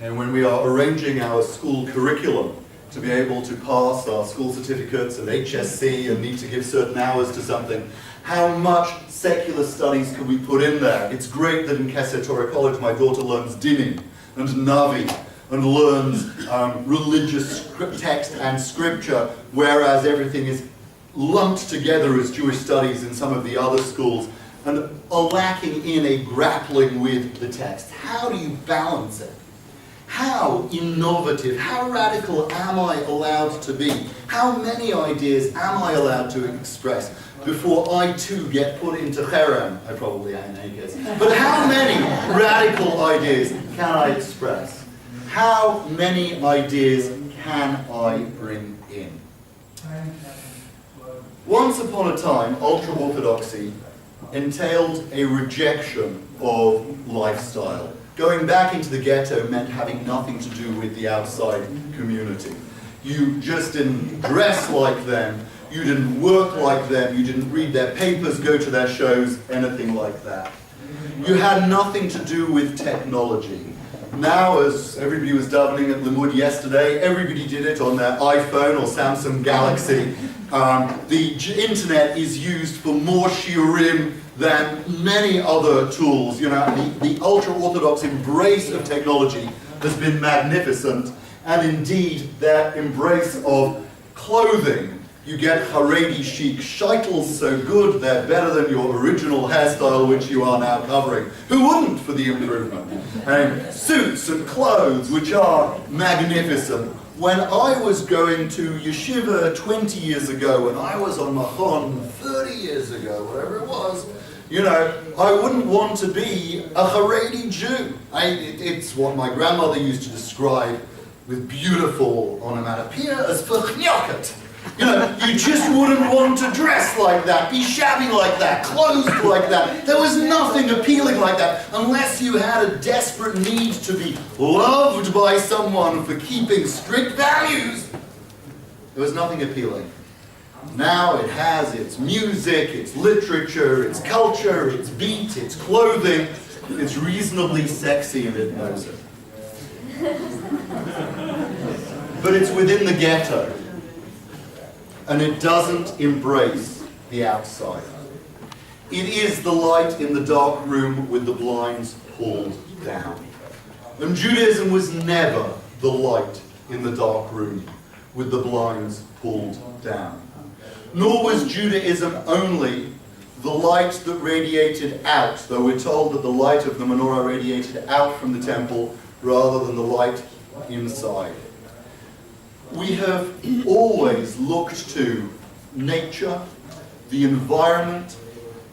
And when we are arranging our school curriculum to be able to pass our school certificates and HSC and need to give certain hours to something, how much secular studies can we put in there? It's great that in Keser Torah College my daughter learns Dinim and Navi and learns religious text and scripture, whereas everything is lumped together as Jewish studies in some of the other schools and are lacking in a grappling with the text. How do you balance it? How innovative, how radical am I allowed to be? How many ideas am I allowed to express before I too get put into cherem? I probably am in any case. But how many radical ideas can I express? How many ideas can I bring in? Once upon a time, ultra-Orthodoxy entailed a rejection of lifestyle. Going back into the ghetto meant having nothing to do with the outside community. You just didn't dress like them, you didn't work like them, you didn't read their papers, go to their shows, anything like that. You had nothing to do with technology. Now, as everybody was davening at Limmud yesterday, everybody did it on their iPhone or Samsung Galaxy. The internet is used for more shiurim than many other tools. You know, the ultra-Orthodox embrace of technology has been magnificent, and indeed their embrace of clothing. You get Haredi chic shaitels so good they're better than your original hairstyle which you are now covering. Who wouldn't for the improvement? And suits and clothes which are magnificent. When I was going to yeshiva 20 years ago, when I was on Machon 30 years ago, whatever it was, you know, I wouldn't want to be a Haredi Jew. It's what my grandmother used to describe with beautiful onomatopoeia as v'chnyoket. You know, you just wouldn't want to dress like that, be shabby like that, clothed like that. There was nothing appealing like that, unless you had a desperate need to be loved by someone for keeping strict values. There was nothing appealing. Now it has its music, its literature, its culture, its beat, its clothing. It's reasonably sexy and it knows it. But it's within the ghetto. And it doesn't embrace the outside. It is the light in the dark room with the blinds pulled down. And Judaism was never the light in the dark room with the blinds pulled down. Nor was Judaism only the light that radiated out, though we're told that the light of the menorah radiated out from the temple rather than the light inside. We have always looked to nature, the environment,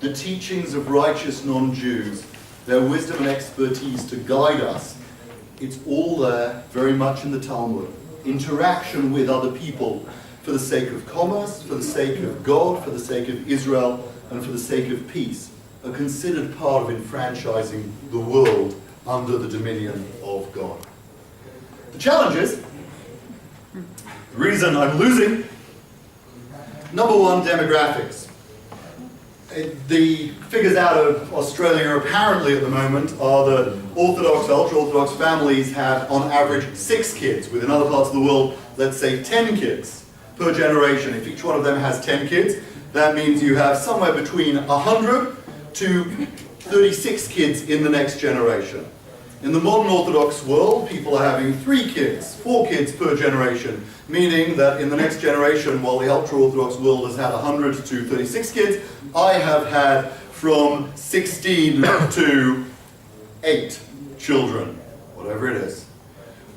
the teachings of righteous non-Jews, their wisdom and expertise to guide us. It's all there, very much in the Talmud. Interaction with other people for the sake of commerce, for the sake of God, for the sake of Israel, and for the sake of peace, are considered part of enfranchising the world under the dominion of God. The challenge is, the reason I'm losing, number one, demographics. The figures out of Australia apparently at the moment are that Orthodox, ultra-Orthodox families have on average 6 kids, with in other parts of the world, let's say 10 kids per generation. If each one of them has 10 kids, that means you have somewhere between 100 to 36 kids in the next generation. In the modern Orthodox world, people are having 3 kids, 4 kids per generation, meaning that in the next generation, while the ultra-Orthodox world has had 100 to 36 kids, I have had from 16 to 8 children, whatever it is.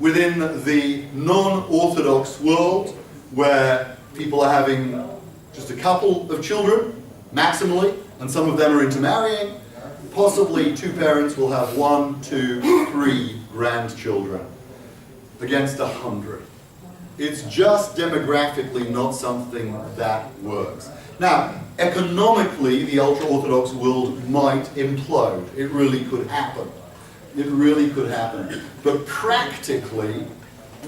Within the non-Orthodox world, where people are having just a couple of children, maximally, and some of them are intermarrying, possibly 2 parents will have 1, 2, 3 grandchildren against 100. It's just demographically not something that works. Now, economically, the ultra-Orthodox world might implode. It really could happen. It really could happen. But practically,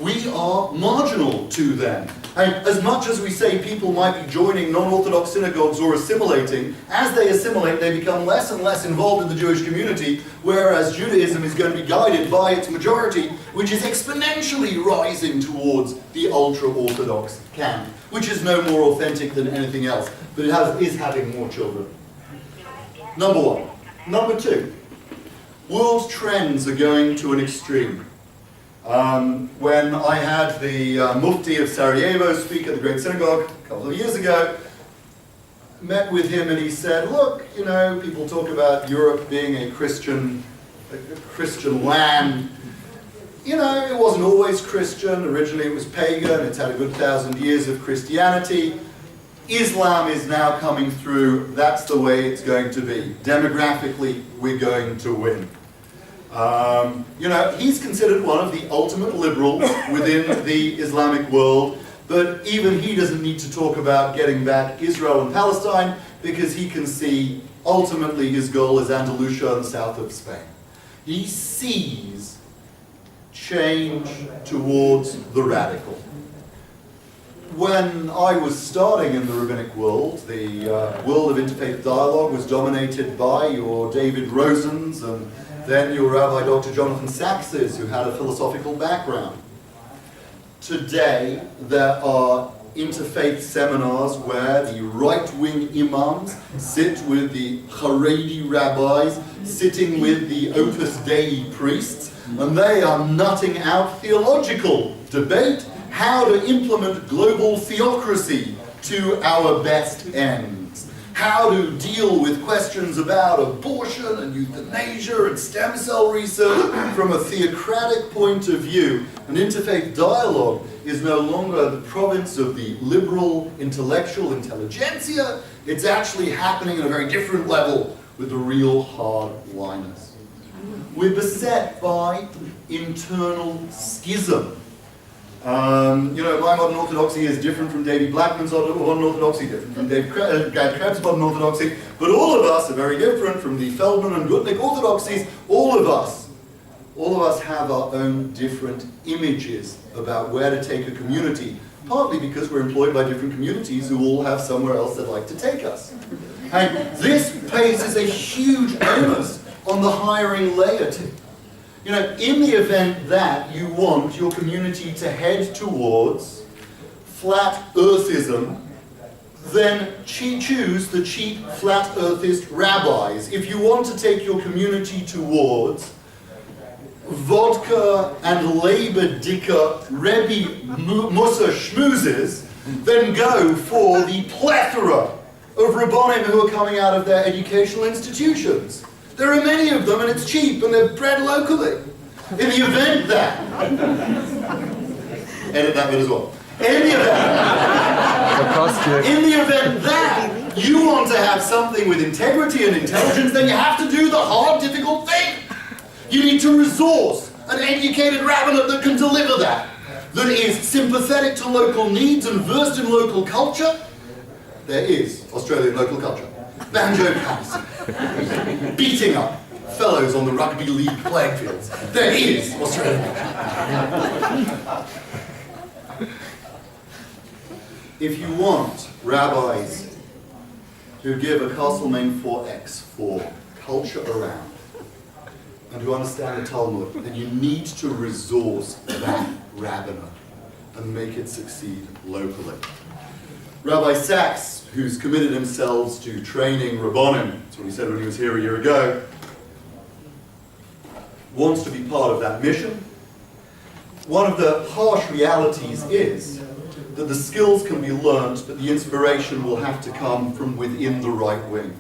we are marginal to them. And as much as we say people might be joining non-Orthodox synagogues or assimilating, as they assimilate, they become less and less involved in the Jewish community, whereas Judaism is going to be guided by its majority, which is exponentially rising towards the ultra-Orthodox camp, which is no more authentic than anything else, but it is having more children. Number one. Number two, world trends are going to an extreme. When I had the Mufti of Sarajevo speak at the Great Synagogue a couple of years ago, met with him and he said, look, you know, people talk about Europe being a Christian land. You know, it wasn't always Christian. Originally it was pagan. It's had a good 1,000 years of Christianity. Islam is now coming through. That's the way it's going to be. Demographically, we're going to win. You know, he's considered one of the ultimate liberals within the Islamic world, but even he doesn't need to talk about getting back Israel and Palestine because he can see ultimately his goal is Andalusia and the south of Spain. He sees change towards the radical. When I was starting in the rabbinic world, the world of interfaith dialogue was dominated by your David Rosens and then your Rabbi Dr. Jonathan Saxes, who had a philosophical background. Today, there are interfaith seminars where the right-wing imams sit with the Haredi rabbis, sitting with the Opus Dei priests, and they are nutting out theological debate, how to implement global theocracy to our best ends. How to deal with questions about abortion and euthanasia and stem cell research from a theocratic point of view. An interfaith dialogue is no longer the province of the liberal intellectual intelligentsia. It's actually happening at a very different level with the real hardliners. We're beset by internal schism. You know, my modern orthodoxy is different from David Blackman's modern orthodoxy, different from Gad Krebs' modern orthodoxy, but all of us are very different from the Feldman and Gutnick orthodoxies. All of us have our own different images about where to take a community, partly because we're employed by different communities who all have somewhere else they'd like to take us. And this places a huge onus on the hiring laity. You know, in the event that you want your community to head towards flat earthism, then choose the cheap flat earthist rabbis. If you want to take your community towards vodka and labor dicker Rebbe Musa schmoozes, then go for the plethora of Rabbonim who are coming out of their educational institutions. There are many of them and it's cheap and they're bred locally. In the event that... edit that bit as well. In the event that you want to have something with integrity and intelligence, then you have to do the hard, difficult thing. You need to resource an educated rabbinate that can deliver that is sympathetic to local needs and versed in local culture. There is Australian local culture. Banjo cats, beating up fellows on the rugby league playing fields. There is Australian culture. If you want rabbis who give a Castlemaine 4X for culture around and who understand the Talmud, then you need to resource that rabbinate and make it succeed locally. Rabbi Sachs, who's committed himself to training Rabbonim, that's what he said when he was here a year ago, wants to be part of that mission. One of the harsh realities is that the skills can be learned, but the inspiration will have to come from within the right wing.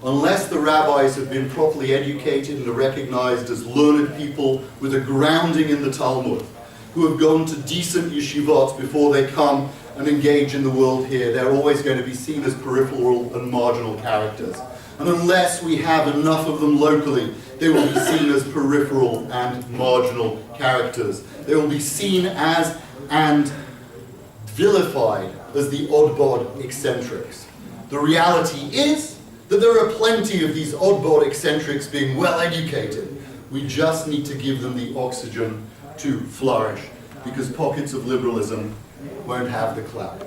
Unless the rabbis have been properly educated and are recognized as learned people with a grounding in the Talmud, who have gone to decent yeshivot before they come and engage in the world here, they're always going to be seen as peripheral and marginal characters. And unless we have enough of them locally, they will be seen as peripheral and marginal characters. They will be seen as and vilified as the odd-bod eccentrics. The reality is that there are plenty of these odd-bod eccentrics being well educated. We just need to give them the oxygen to flourish. because pockets of liberalism won't have the clout.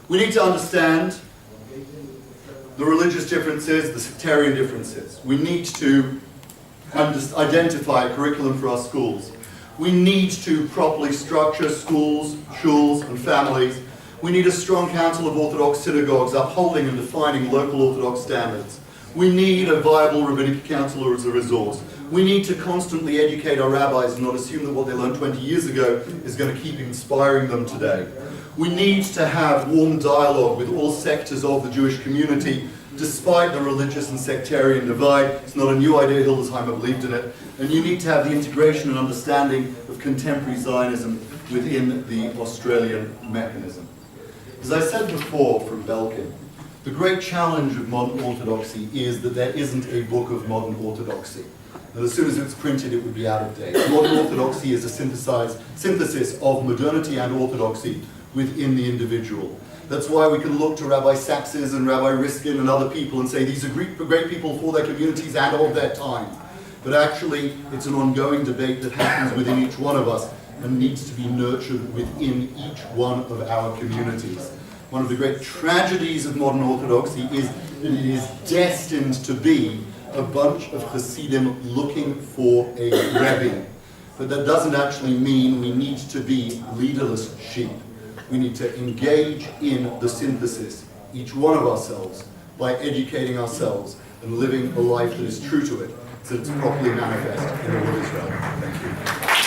We need to understand the religious differences, the sectarian differences. We need to identify a curriculum for our schools. We need to properly structure schools, shuls, and families. We need a strong council of Orthodox synagogues upholding and defining local Orthodox standards. We need a viable rabbinic council as a resource. We need to constantly educate our rabbis and not assume that what they learned 20 years ago is going to keep inspiring them today. We need to have warm dialogue with all sectors of the Jewish community, despite the religious and sectarian divide. It's not a new idea, Hildesheimer believed in it. And you need to have the integration and understanding of contemporary Zionism within the Australian mechanism. As I said before from Belkin, the great challenge of modern orthodoxy is that there isn't a book of modern orthodoxy. That as soon as it's printed, it would be out of date. Modern orthodoxy is a synthesis of modernity and orthodoxy within the individual. That's why we can look to Rabbi Saxes and Rabbi Riskin and other people and say these are great people for their communities and of their time. But actually, it's an ongoing debate that happens within each one of us and needs to be nurtured within each one of our communities. One of the great tragedies of modern orthodoxy is that it is destined to be a bunch of Hasidim looking for a Rebbe. But that doesn't actually mean we need to be leaderless sheep. We need to engage in the synthesis, each one of ourselves, by educating ourselves and living a life that is true to it, so that it's properly manifest in all of Israel. Thank you.